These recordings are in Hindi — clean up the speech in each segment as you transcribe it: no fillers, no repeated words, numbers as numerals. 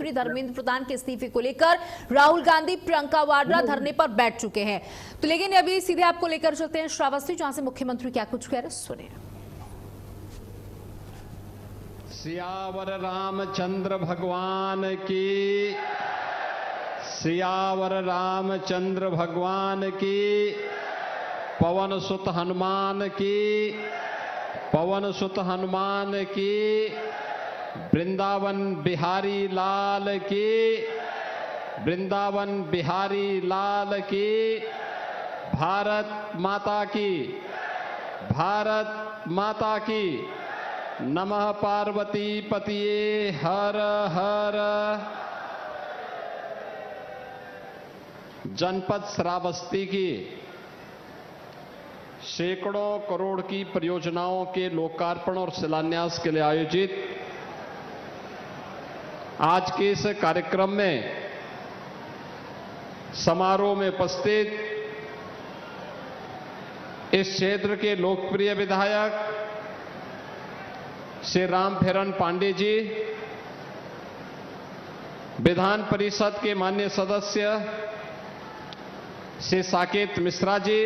धर्मेंद्र प्रधान के इस्तीफे को लेकर राहुल गांधी प्रियंका वाड्रा धरने पर बैठ चुके हैं। तो लेकिन अभी सीधे आपको लेकर चलते हैं श्रावस्ती, जहां से मुख्यमंत्री क्या कुछ कह रहे सुनिए। सियावर रामचंद्र भगवान की, सियावर रामचंद्र भगवान की, पवन सुत हनुमान की, पवन सुत हनुमान की, वृंदावन बिहारी लाल की, वृंदावन बिहारी लाल की, भारत माता की, भारत माता की। नमः पार्वती पतिये हर हर। जनपद श्रावस्ती की सैकड़ों करोड़ की परियोजनाओं के लोकार्पण और शिलान्यास के लिए आयोजित आज के इस कार्यक्रम में समारोह में उपस्थित इस क्षेत्र के लोकप्रिय विधायक श्री रामफेरन पांडे जी, विधान परिषद के माननीय सदस्य श्री साकेत मिश्रा जी,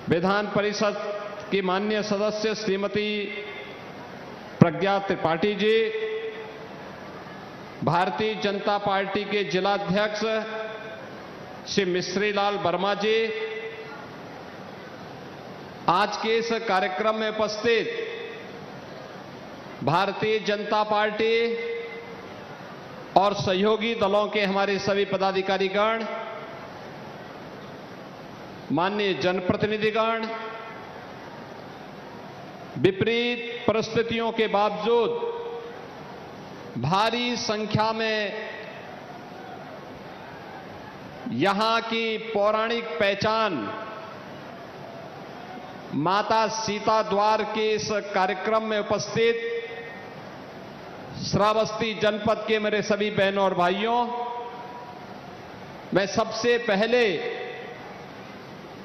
विधान परिषद की माननीय सदस्य श्रीमती प्रज्ञा त्रिपाठी जी, भारतीय जनता पार्टी के जिलाध्यक्ष श्री मिश्री लाल वर्मा जी, आज के इस कार्यक्रम में उपस्थित भारतीय जनता पार्टी और सहयोगी दलों के हमारे सभी पदाधिकारीगण, माननीय जनप्रतिनिधिगण, विपरीत परिस्थितियों के बावजूद भारी संख्या में यहां की पौराणिक पहचान माता सीता द्वार के इस कार्यक्रम में उपस्थित श्रावस्ती जनपद के मेरे सभी बहनों और भाइयों, मैं सबसे पहले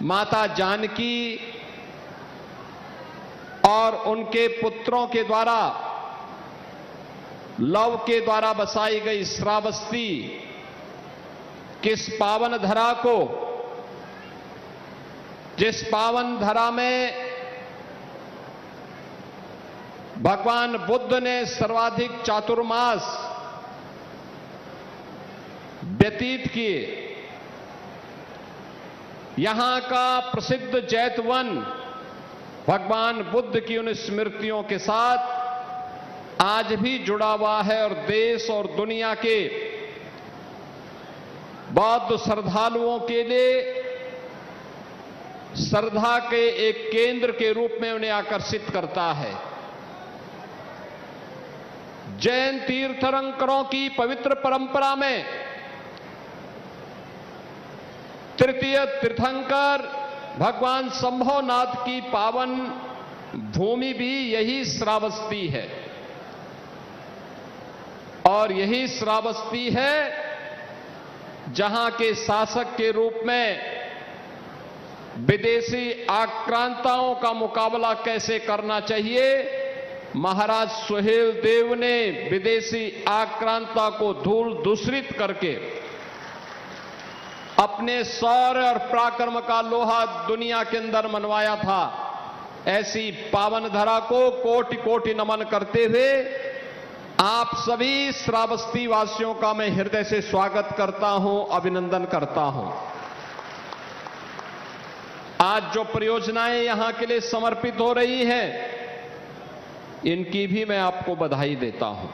माता जानकी और उनके पुत्रों के द्वारा लव के द्वारा बसाई गई श्रावस्ती किस पावन धरा को, जिस पावन धरा में भगवान बुद्ध ने सर्वाधिक चातुर्मास व्यतीत किए, यहां का प्रसिद्ध जैतवन भगवान बुद्ध की उन स्मृतियों के साथ आज भी जुड़ा हुआ है और देश और दुनिया के बौद्ध श्रद्धालुओं के लिए श्रद्धा के एक केंद्र के रूप में उन्हें आकर्षित करता है। जैन तीर्थंकरों की पवित्र परंपरा में तृतीय तीर्थंकर भगवान शंभोनाथ की पावन भूमि भी यही श्रावस्ती है और यही श्रावस्ती है जहां के शासक के रूप में विदेशी आक्रांताओं का मुकाबला कैसे करना चाहिए, महाराज सुहेल देव ने विदेशी आक्रांता को धूल दूषित करके अपने शौर्य और पराक्रम का लोहा दुनिया के अंदर मनवाया था। ऐसी पावन धरा को कोटि कोटि नमन करते हुए आप सभी श्रावस्ती वासियों का मैं हृदय से स्वागत करता हूं, अभिनंदन करता हूं। आज जो परियोजनाएं यहां के लिए समर्पित हो रही हैं, इनकी भी मैं आपको बधाई देता हूं।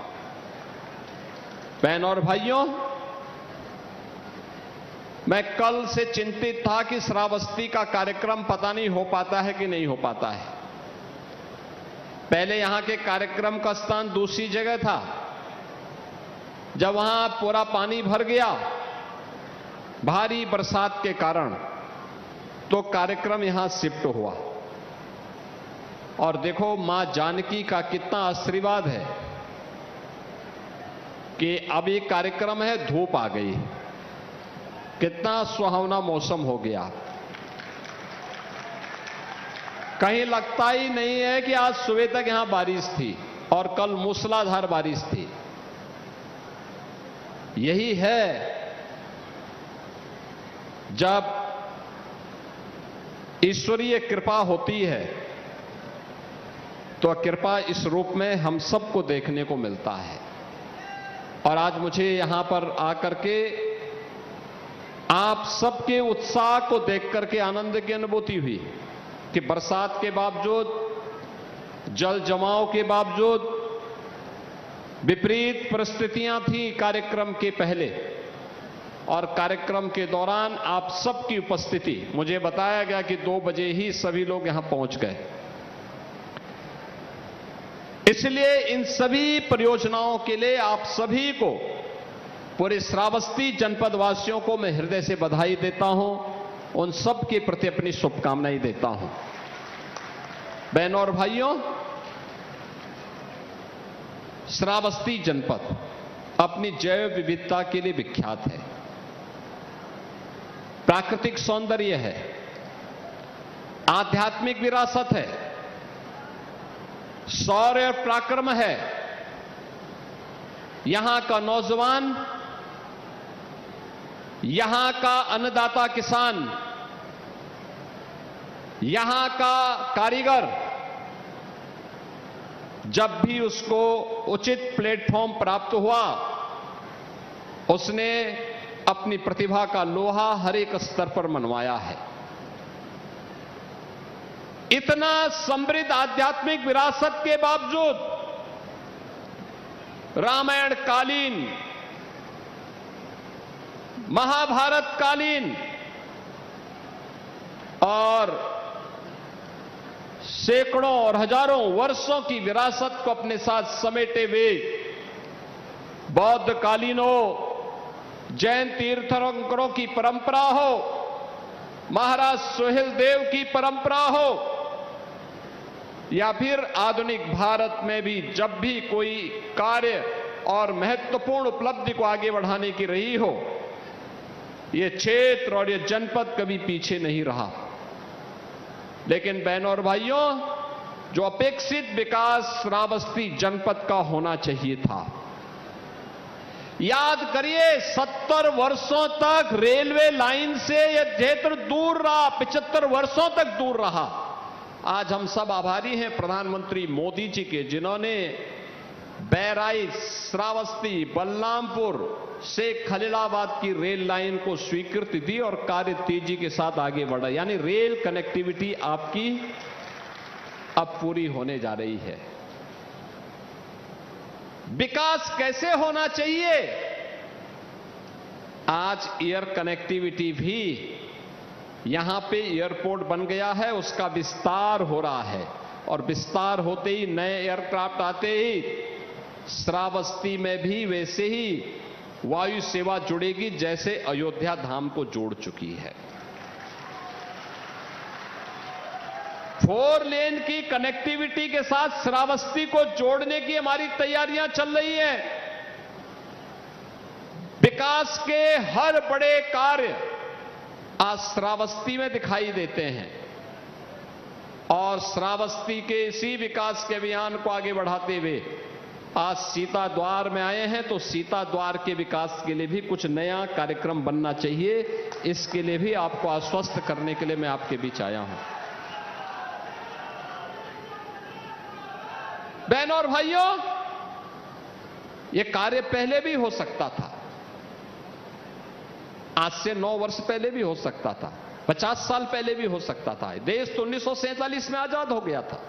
बहनों और भाइयों, मैं कल से चिंतित था कि श्रावस्ती का कार्यक्रम पता नहीं हो पाता है कि नहीं हो पाता है। पहले यहां के कार्यक्रम का स्थान दूसरी जगह था, जब वहां पूरा पानी भर गया भारी बरसात के कारण, तो कार्यक्रम यहां शिफ्ट हुआ। और देखो मां जानकी का कितना आशीर्वाद है कि अब ये कार्यक्रम है, धूप आ गई, कितना सुहावना मौसम हो गया। कहीं लगता ही नहीं है कि आज सुबह तक यहां बारिश थी और कल मूसलाधार बारिश थी। यही है जब ईश्वरीय कृपा होती है तो कृपा इस रूप में हम सबको देखने को मिलता है। और आज मुझे यहां पर आकर के आप सबके उत्साह को देख करके आनंद की अनुभूति हुई कि बरसात के बावजूद, जल जमाव के बावजूद, विपरीत परिस्थितियां थी कार्यक्रम के पहले और कार्यक्रम के दौरान आप सबकी उपस्थिति, मुझे बताया गया कि 2 बजे ही सभी लोग यहां पहुंच गए। इसलिए इन सभी परियोजनाओं के लिए आप सभी को, पूरे श्रावस्ती जनपद वासियों को मैं हृदय से बधाई देता हूं, उन सब के प्रति अपनी शुभकामनाएं देता हूं। बहनों और भाइयों, श्रावस्ती जनपद अपनी जैव विविधता के लिए विख्यात है, प्राकृतिक सौंदर्य है, आध्यात्मिक विरासत है, शौर्य और पराक्रम है। यहां का नौजवान, यहां का अन्नदाता किसान, यहां का कारीगर जब भी उसको उचित प्लेटफॉर्म प्राप्त हुआ, उसने अपनी प्रतिभा का लोहा हर एक स्तर पर मनवाया है। इतना समृद्ध आध्यात्मिक विरासत के बावजूद रामायण कालीन, महाभारत कालीन और सैकड़ों और हजारों वर्षों की विरासत को अपने साथ समेटे हुए बौद्ध कालीन हो, जैन तीर्थंकरों की परंपरा हो, महाराज सुहेल देव की परंपरा हो, या फिर आधुनिक भारत में भी जब भी कोई कार्य और महत्वपूर्ण उपलब्धि को आगे बढ़ाने की रही हो, ये क्षेत्र और ये जनपद कभी पीछे नहीं रहा। लेकिन बहनों और भाइयों, जो अपेक्षित विकास श्रावस्ती जनपद का होना चाहिए था, याद करिए 70 वर्षों तक रेलवे लाइन से यह क्षेत्र दूर रहा, 75 वर्षों तक दूर रहा। आज हम सब आभारी हैं प्रधानमंत्री मोदी जी के, जिन्होंने बहराइच, श्रावस्ती, बलरामपुर से खलीलाबाद की रेल लाइन को स्वीकृति दी और कार्य तेजी के साथ आगे बढ़ा। यानी रेल कनेक्टिविटी आपकी अब पूरी होने जा रही है। विकास कैसे होना चाहिए? आज एयर कनेक्टिविटी भी, यहां पे एयरपोर्ट बन गया है, उसका विस्तार हो रहा है और विस्तार होते ही, नए एयरक्राफ्ट आते ही श्रावस्ती में भी वैसे ही वायु सेवा जुड़ेगी जैसे अयोध्या धाम को जोड़ चुकी है। 4 लेन की कनेक्टिविटी के साथ श्रावस्ती को जोड़ने की हमारी तैयारियां चल रही हैं। विकास के हर बड़े कार्य आज श्रावस्ती में दिखाई देते हैं और श्रावस्ती के इसी विकास के अभियान को आगे बढ़ाते हुए आज सीता द्वार में आए हैं, तो सीता द्वार के विकास के लिए भी कुछ नया कार्यक्रम बनना चाहिए। इसके लिए भी आपको आश्वस्त करने के लिए मैं आपके बीच आया हूं। बहनों और भाइयों, यह कार्य पहले भी हो सकता था, आज से 9 वर्ष पहले भी हो सकता था, 50 साल पहले भी हो सकता था। देश तो 1947 में आजाद हो गया था।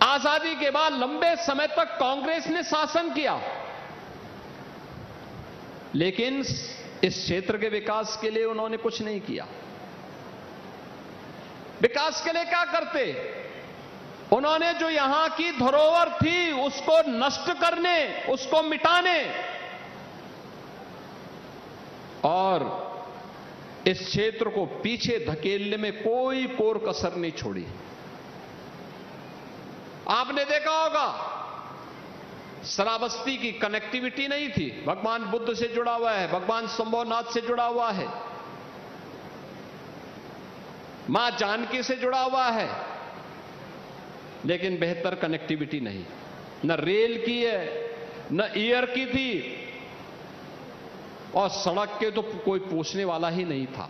आजादी के बाद लंबे समय तक कांग्रेस ने शासन किया, लेकिन इस क्षेत्र के विकास के लिए उन्होंने कुछ नहीं किया। विकास के लिए क्या करते? उन्होंने जो यहां की धरोहर थी उसको नष्ट करने, उसको मिटाने और इस क्षेत्र को पीछे धकेलने में कोई कोर कसर नहीं छोड़ी। आपने देखा होगा, श्रावस्ती की कनेक्टिविटी नहीं थी, भगवान बुद्ध से जुड़ा हुआ है, भगवान शंभुनाथ से जुड़ा हुआ है, मां जानकी से जुड़ा हुआ है, लेकिन बेहतर कनेक्टिविटी नहीं। न रेल की है, न ईयर की थी, और सड़क के तो कोई पूछने वाला ही नहीं था।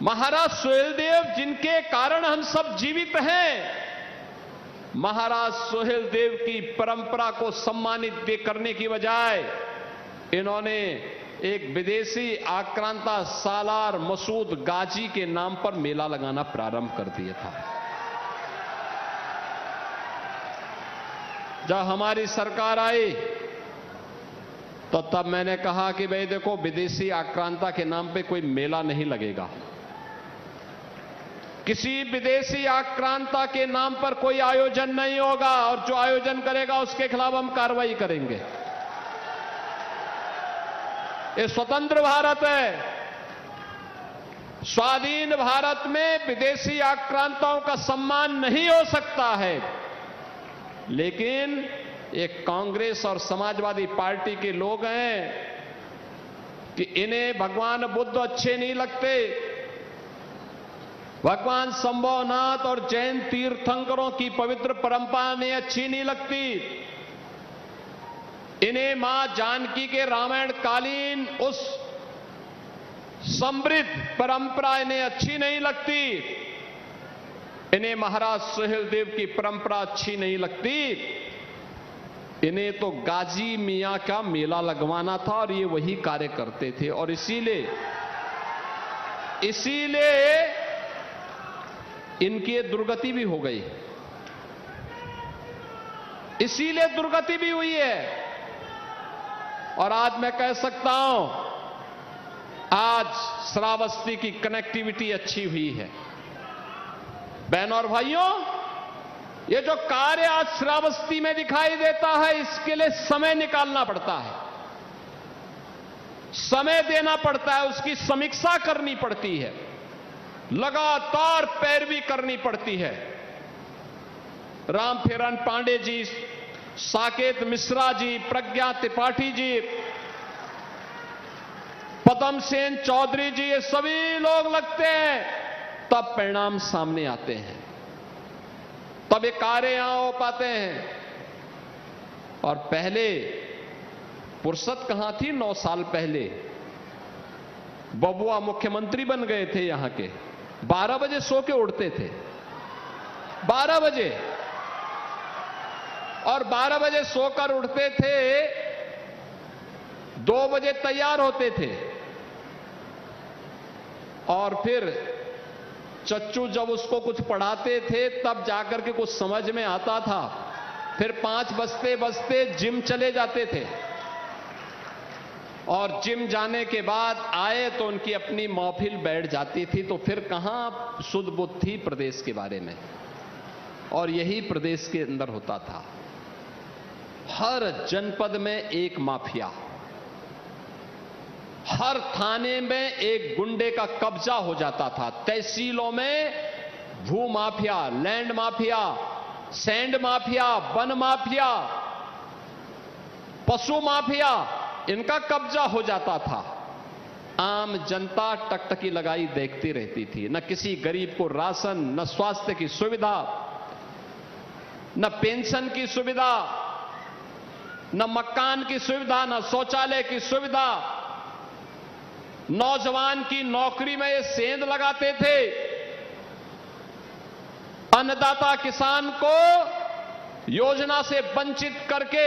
महाराज सुहेलदेव जिनके कारण हम सब जीवित हैं, महाराज सुहेलदेव की परंपरा को सम्मानित करने की बजाय इन्होंने एक विदेशी आक्रांता सालार मसूद गाजी के नाम पर मेला लगाना प्रारंभ कर दिया था। जब हमारी सरकार आई तो तब मैंने कहा कि भाई देखो, विदेशी आक्रांता के नाम पे कोई मेला नहीं लगेगा, किसी विदेशी आक्रांता के नाम पर कोई आयोजन नहीं होगा, और जो आयोजन करेगा उसके खिलाफ हम कार्रवाई करेंगे। ये स्वतंत्र भारत है। स्वाधीन भारत में विदेशी आक्रांताओं का सम्मान नहीं हो सकता है, लेकिन एक कांग्रेस और समाजवादी पार्टी के लोग हैं कि इन्हें भगवान बुद्ध अच्छे नहीं लगते, भगवान संभवनाथ और जैन तीर्थंकरों की पवित्र परंपरा ने अच्छी नहीं लगती, इन्हें मां जानकी के रामायण कालीन उस समृद्ध परंपरा इन्हें अच्छी नहीं लगती, इन्हें महाराज सुहेलदेव की परंपरा अच्छी नहीं लगती, इन्हें तो गाजी मियां का मेला लगवाना था, और ये वही कार्य करते थे। और इसीलिए इनकी दुर्गति भी हो गई, इसीलिए दुर्गति भी हुई है। और आज मैं कह सकता हूं, आज श्रावस्ती की कनेक्टिविटी अच्छी हुई है। बहनों और भाइयों, ये जो कार्य आज श्रावस्ती में दिखाई देता है, इसके लिए समय निकालना पड़ता है, समय देना पड़ता है, उसकी समीक्षा करनी पड़ती है, लगातार पैरवी करनी पड़ती है। रामफेरन पांडे जी, साकेत मिश्रा जी, प्रज्ञा त्रिपाठी जी, पदम सेन चौधरी जी, ये सभी लोग लगते हैं, तब परिणाम सामने आते हैं, तब ये कार्य यहां हो पाते हैं। और पहले फुर्सत कहां थी? 9 साल पहले बबुआ मुख्यमंत्री बन गए थे यहां के, 12 बजे सो के उठते थे, 12 बजे, और 12 बजे सोकर उठते थे, 2 बजे तैयार होते थे, और फिर चच्चू जब उसको कुछ पढ़ाते थे तब जाकर के कुछ समझ में आता था, फिर 5 बजते बजते जिम चले जाते थे, और जिम जाने के बाद आए तो उनकी अपनी महफिल बैठ जाती थी। तो फिर कहां सुध बुद्ध थी प्रदेश के बारे में, और यही प्रदेश के अंदर होता था। हर जनपद में एक माफिया, हर थाने में एक गुंडे का कब्जा हो जाता था। तहसीलों में भू mafia, land mafia, sand mafia, one mafia, पशु माफिया, इनका कब्जा हो जाता था। आम जनता टकटकी लगाई देखती रहती थी, न किसी गरीब को राशन, न स्वास्थ्य की सुविधा, न पेंशन की सुविधा, न मकान की सुविधा, न शौचालय की सुविधा। नौजवान की नौकरी में ये सेंध लगाते थे, अन्नदाता किसान को योजना से वंचित करके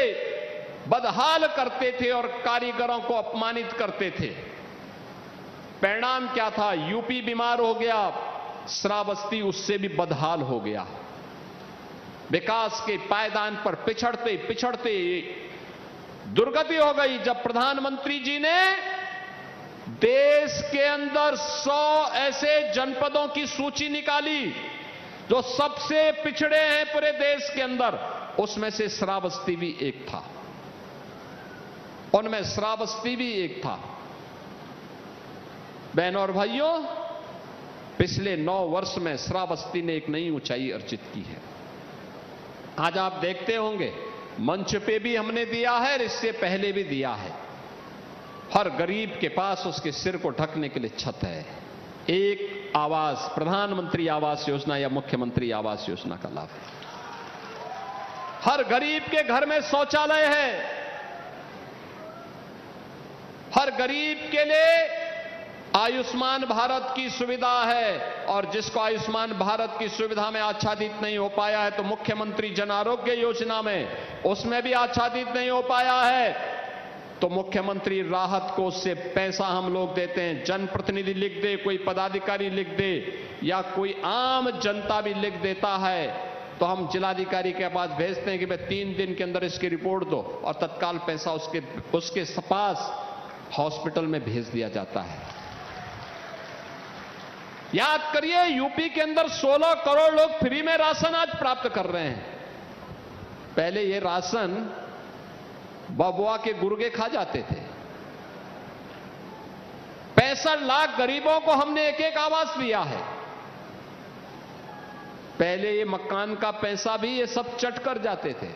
बदहाल करते थे और कारीगरों को अपमानित करते थे। परिणाम क्या था? यूपी बीमार हो गया, श्रावस्ती उससे भी बदहाल हो गया। विकास के पायदान पर पिछड़ते पिछड़ते दुर्गति हो गई। जब प्रधानमंत्री जी ने देश के अंदर 100 ऐसे जनपदों की सूची निकाली जो सबसे पिछड़े हैं पूरे देश के अंदर, उसमें से श्रावस्ती भी एक था, उनमें श्रावस्ती भी एक था। बहनों और भाइयों, पिछले 9 वर्ष में श्रावस्ती ने एक नई ऊंचाई अर्जित की है। आज आप देखते होंगे मंच पे भी हमने दिया है, इससे पहले भी दिया है। हर गरीब के पास उसके सिर को ढकने के लिए छत है। एक आवास, प्रधानमंत्री आवास योजना या मुख्यमंत्री आवास योजना का लाभ है। हर गरीब के घर में शौचालय है, हर गरीब के लिए आयुष्मान भारत की सुविधा है, और जिसको आयुष्मान भारत की सुविधा में आच्छादित नहीं हो पाया है तो मुख्यमंत्री जन आरोग्य योजना में उसमें भी आच्छादित नहीं हो पाया है तो मुख्यमंत्री राहत कोष से पैसा हम लोग देते हैं। जनप्रतिनिधि लिख दे, कोई पदाधिकारी लिख दे या कोई आम जनता भी लिख देता है तो हम जिलाधिकारी के पास भेजते हैं कि भाई 3 दिन के अंदर इसकी रिपोर्ट दो, और तत्काल पैसा उसके पास हॉस्पिटल में भेज दिया जाता है। याद करिए, यूपी के अंदर 16 करोड़ लोग फ्री में राशन आज प्राप्त कर रहे हैं। पहले ये राशन बबुआ के गुर्गे खा जाते थे। 65 लाख गरीबों को हमने एक आवास दिया है। पहले ये मकान का पैसा भी ये सब चट कर जाते थे।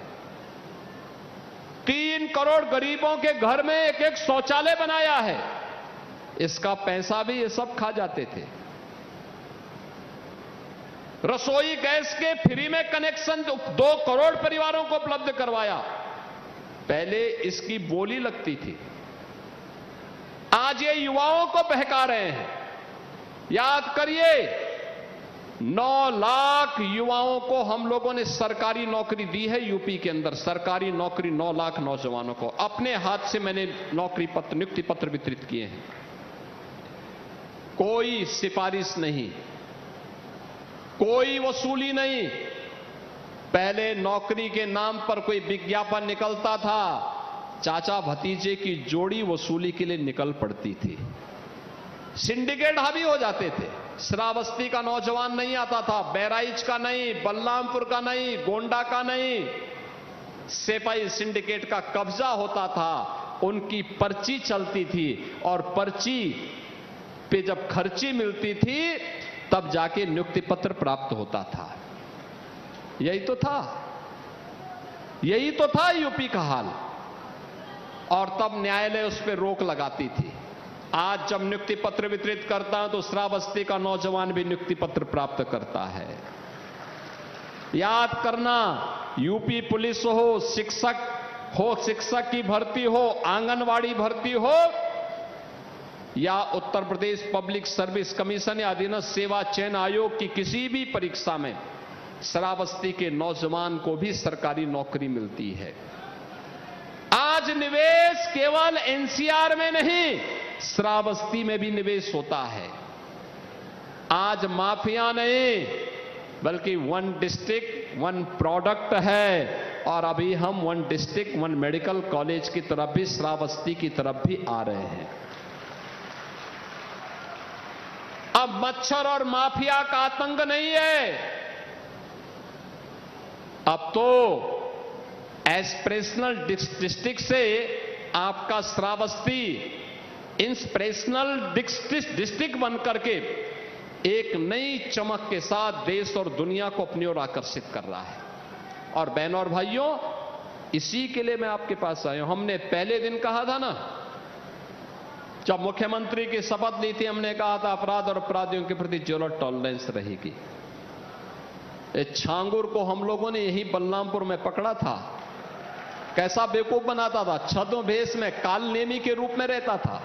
3 करोड़ गरीबों के घर में एक शौचालय बनाया है, इसका पैसा भी ये सब खा जाते थे। रसोई गैस के फ्री में कनेक्शन 2 करोड़ परिवारों को उपलब्ध करवाया। पहले इसकी बोली लगती थी, आज ये युवाओं को बहका रहे हैं। याद करिए, 9 लाख युवाओं को हम लोगों ने सरकारी नौकरी दी है यूपी के अंदर। सरकारी नौकरी 9 लाख नौजवानों को अपने हाथ से मैंने नौकरी पत्र, नियुक्ति पत्र वितरित किए हैं। कोई सिफारिश नहीं, कोई वसूली नहीं। पहले नौकरी के नाम पर कोई विज्ञापन निकलता था, चाचा भतीजे की जोड़ी वसूली के लिए निकल पड़ती थी। सिंडिकेट हावी हो जाते थे। श्रावस्ती का नौजवान नहीं आता था, बहराइच का नहीं, बलरामपुर का नहीं, गोंडा का नहीं। सेपाई सिंडिकेट का कब्जा होता था, उनकी पर्ची चलती थी, और पर्ची पे जब खर्ची मिलती थी तब जाके नियुक्ति पत्र प्राप्त होता था। यही तो था, यही तो था यूपी का हाल। और तब न्यायालय उस पर रोक लगाती थी। आज जब नियुक्ति पत्र वितरित करता हूं तो श्रावस्ती का नौजवान भी नियुक्ति पत्र प्राप्त करता है। याद करना, यूपी पुलिस हो, शिक्षक की भर्ती हो, आंगनवाड़ी भर्ती हो, या Uttar Pradesh public service commission या अधीनस्थ सेवा चयन आयोग की किसी भी परीक्षा में श्रावस्ती के नौजवान को भी सरकारी नौकरी मिलती है। आज निवेश केवल एनसीआर में नहीं, श्रावस्ती में भी निवेश होता है। आज माफिया नहीं, बल्कि 1 डिस्ट्रिक्ट 1 प्रोडक्ट है। और अभी हम 1 डिस्ट्रिक्ट 1 मेडिकल कॉलेज की तरफ भी, श्रावस्ती की तरफ भी आ रहे हैं। अब मच्छर और माफिया का आतंक नहीं है, अब तो एस्पिरेशनल डिस्ट्रिक्ट से आपका श्रावस्ती इंस्पिरेशनल डिस्ट्रिक्ट बनकर के एक नई चमक के साथ देश और दुनिया को अपनी ओर आकर्षित कर रहा है। और बहनों और भाइयों, इसी के लिए मैं आपके पास आया हूं। हमने पहले दिन कहा था ना, जब मुख्यमंत्री की शपथ ली थी, हमने कहा था अपराध और अपराधियों के प्रति जीरो टॉलरेंस रहेगी। इस छांगुर को हम लोगों ने यही बलरामपुर में पकड़ा था। कैसा बेवकूफ बनाता था, छद्म भेष में काल नेमी के रूप में रहता था।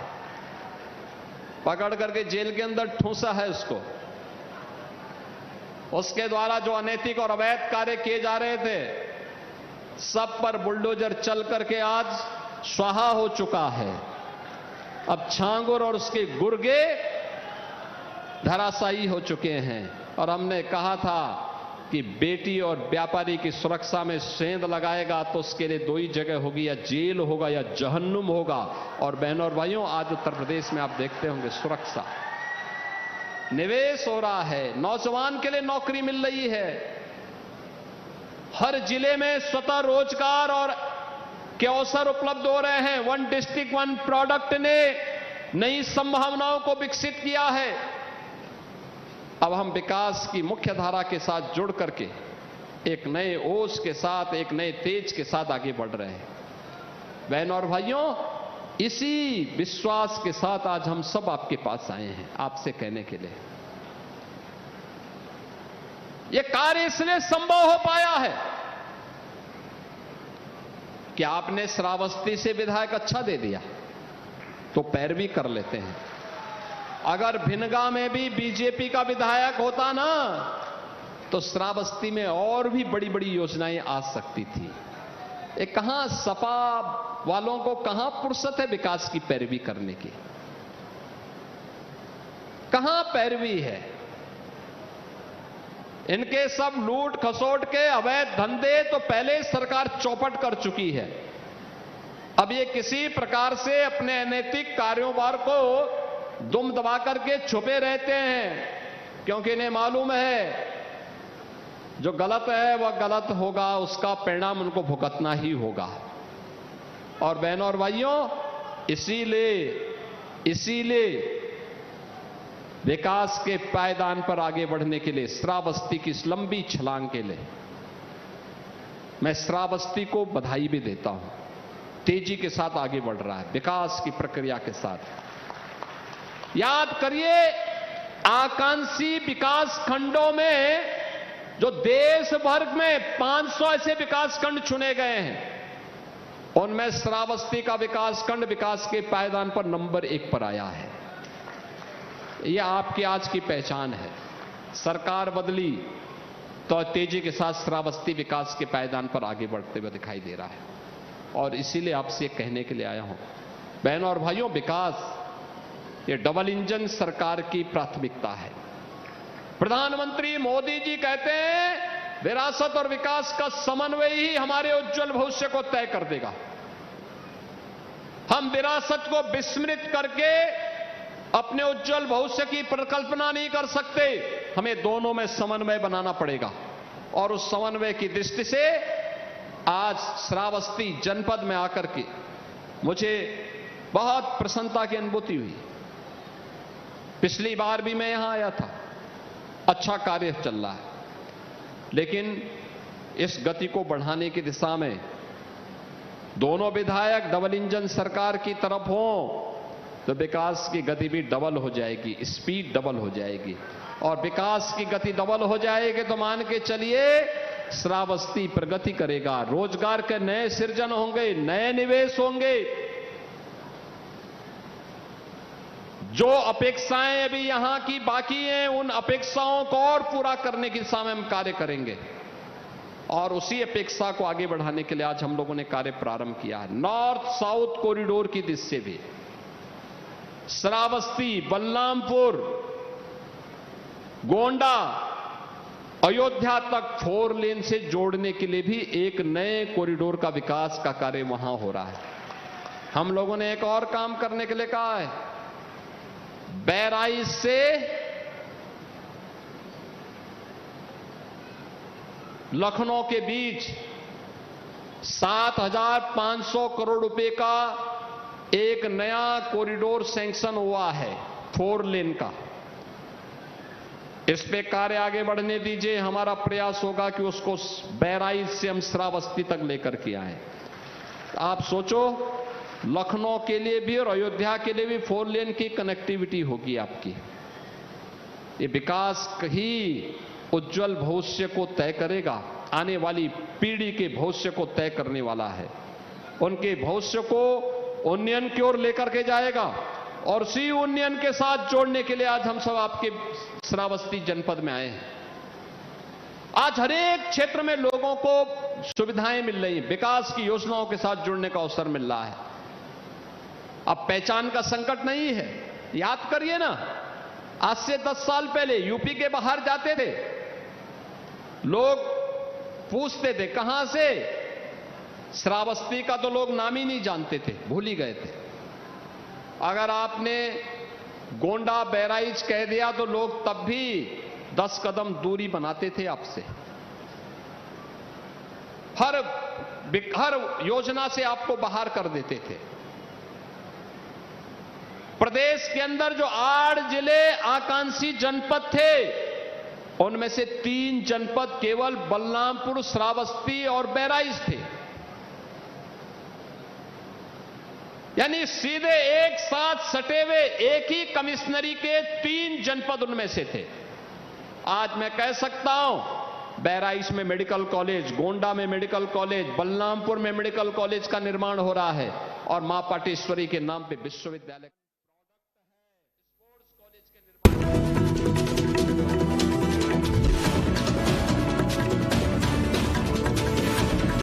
पकड़ करके जेल के अंदर ठूंसा है उसको। उसके द्वारा जो अनैतिक और अवैध कार्य किए जा रहे थे, सब पर बुलडोजर चल करके आज स्वाहा हो चुका है। अब छांगुर और उसके गुर्गे धराशायी हो चुके हैं। और हमने कहा था कि बेटी और व्यापारी की सुरक्षा में सेंध लगाएगा तो उसके लिए 2 ही जगह होगी, या जेल होगा या जहन्नुम होगा। और बहनों और भाइयों, आज उत्तर प्रदेश में आप देखते होंगे सुरक्षा, निवेश हो रहा है, नौजवान के लिए नौकरी मिल रही है। हर जिले में स्वतः रोजगार और के अवसर उपलब्ध हो रहे हैं। 1 डिस्ट्रिक्ट 1 प्रोडक्ट ने नई संभावनाओं को विकसित किया है। अब हम विकास की मुख्य धारा के साथ जुड़ करके एक नए ओज के साथ, एक नए तेज के साथ आगे बढ़ रहे हैं। बहनों और भाइयों, इसी विश्वास के साथ आज हम सब आपके पास आए हैं, आपसे कहने के लिए यह कार्य इसलिए संभव हो पाया है कि आपने श्रावस्ती से विधायक अच्छा दे दिया तो पैरवी कर लेते हैं। अगर भिनगा में भी बीजेपी का विधायक होता ना तो श्रावस्ती में और भी बड़ी बड़ी योजनाएं आ सकती थी। ये कहां सपा वालों को कहां फुर्सत है विकास की पैरवी करने की? कहां पैरवी है? इनके सब लूट खसोट के अवैध धंधे तो पहले सरकार चौपट कर चुकी है। अब ये किसी प्रकार से अपने अनैतिक कारोबार को दुम दबा करके छुपे रहते हैं, क्योंकि इन्हें मालूम है जो गलत है वह गलत होगा, उसका परिणाम उनको भुगतना ही होगा। और बहनों और भाइयों, इसीलिए विकास के पायदान पर आगे बढ़ने के लिए, श्रावस्ती की इस लंबी छलांग के लिए मैं श्रावस्ती को बधाई भी देता हूं। तेजी के साथ आगे बढ़ रहा है विकास की प्रक्रिया के साथ। याद करिए, आकांक्षी विकास खंडों में जो देश भर में 500 ऐसे विकास खंड चुने गए हैं, उनमें श्रावस्ती का विकास खंड विकास के पायदान पर नंबर 1 पर आया है। यह आपकी आज की पहचान है। सरकार बदली तो तेजी के साथ श्रावस्ती विकास के पायदान पर आगे बढ़ते हुए दिखाई दे रहा है। और इसीलिए आपसे कहने के लिए आया हूं, बहनों और भाइयों, विकास ये डबल इंजन सरकार की प्राथमिकता है। प्रधानमंत्री मोदी जी कहते हैं विरासत और विकास का समन्वय ही हमारे उज्जवल भविष्य को तय कर देगा। हम विरासत को विस्मृत करके अपने उज्जवल भविष्य की परिकल्पना नहीं कर सकते। हमें दोनों में समन्वय बनाना पड़ेगा। और उस समन्वय की दृष्टि से आज श्रावस्ती जनपद में आकर के मुझे बहुत प्रसन्नता की अनुभूति हुई। पिछली बार भी मैं यहां आया था, अच्छा कार्य चल रहा है, लेकिन इस गति को बढ़ाने की दिशा में दोनों विधायक डबल इंजन सरकार की तरफ हों तो विकास की गति भी डबल हो जाएगी, स्पीड डबल हो जाएगी। और विकास की गति डबल हो जाएगी तो मान के चलिए श्रावस्ती प्रगति करेगा, रोजगार के नए सृजन होंगे, नए निवेश होंगे। जो अपेक्षाएं अभी यहां की बाकी हैं, उन अपेक्षाओं को और पूरा करने की दिशा में हम कार्य करेंगे। और उसी अपेक्षा को आगे बढ़ाने के लिए आज हम लोगों ने कार्य प्रारंभ किया है। नॉर्थ साउथ कॉरिडोर की दिशा से भी श्रावस्ती, बलरामपुर, गोंडा, अयोध्या तक 4 लेन से जोड़ने के लिए भी एक नए कॉरिडोर का विकास का कार्य वहां हो रहा है। हम लोगों ने एक और काम करने के लिए कहा है। बहराइच से लखनऊ के बीच 7,500 करोड़ रुपए का एक नया कॉरिडोर सैंक्शन हुआ है 4 लेन का। इस पे कार्य आगे बढ़ने दीजिए। हमारा प्रयास होगा कि उसको बहराइच से हम श्रावस्ती तक लेकर के आए। आप सोचो, लखनऊ के लिए भी और अयोध्या के लिए भी 4 लेन की कनेक्टिविटी होगी आपकी। ये विकास ही उज्जवल भविष्य को तय करेगा, आने वाली पीढ़ी के भविष्य को तय करने वाला है। उनके भविष्य को उन्नयन की ओर लेकर के जाएगा। और उसी उन्नयन के साथ जोड़ने के लिए आज हम सब आपके श्रावस्ती जनपद में आए हैं। आज हर एक क्षेत्र में लोगों को सुविधाएं मिल रही हैं, विकास की योजनाओं के साथ जुड़ने का अवसर मिल रहा है। अब पहचान का संकट नहीं है। याद करिए ना, आज से 10 साल पहले यूपी के बाहर जाते थे, लोग पूछते थे कहां से, श्रावस्ती का तो लोग नाम ही नहीं जानते थे, भूल ही गए थे। अगर आपने गोंडा बहराइच कह दिया तो लोग तब भी 10 कदम दूरी बनाते थे आपसे। हर योजना से आपको बाहर कर देते थे। प्रदेश के अंदर जो 8 जिले आकांक्षी जनपद थे, उनमें से 3 जनपद केवल बलरामपुर, श्रावस्ती और बहराइच थे। यानी सीधे एक साथ सटे हुए एक ही कमिश्नरी के 3 जनपद उनमें से थे। आज मैं कह सकता हूं बहराइच में मेडिकल कॉलेज, गोंडा में मेडिकल कॉलेज, बलरामपुर में मेडिकल कॉलेज का निर्माण हो रहा है और मां पाटेश्वरी के नाम पे विश्वविद्यालय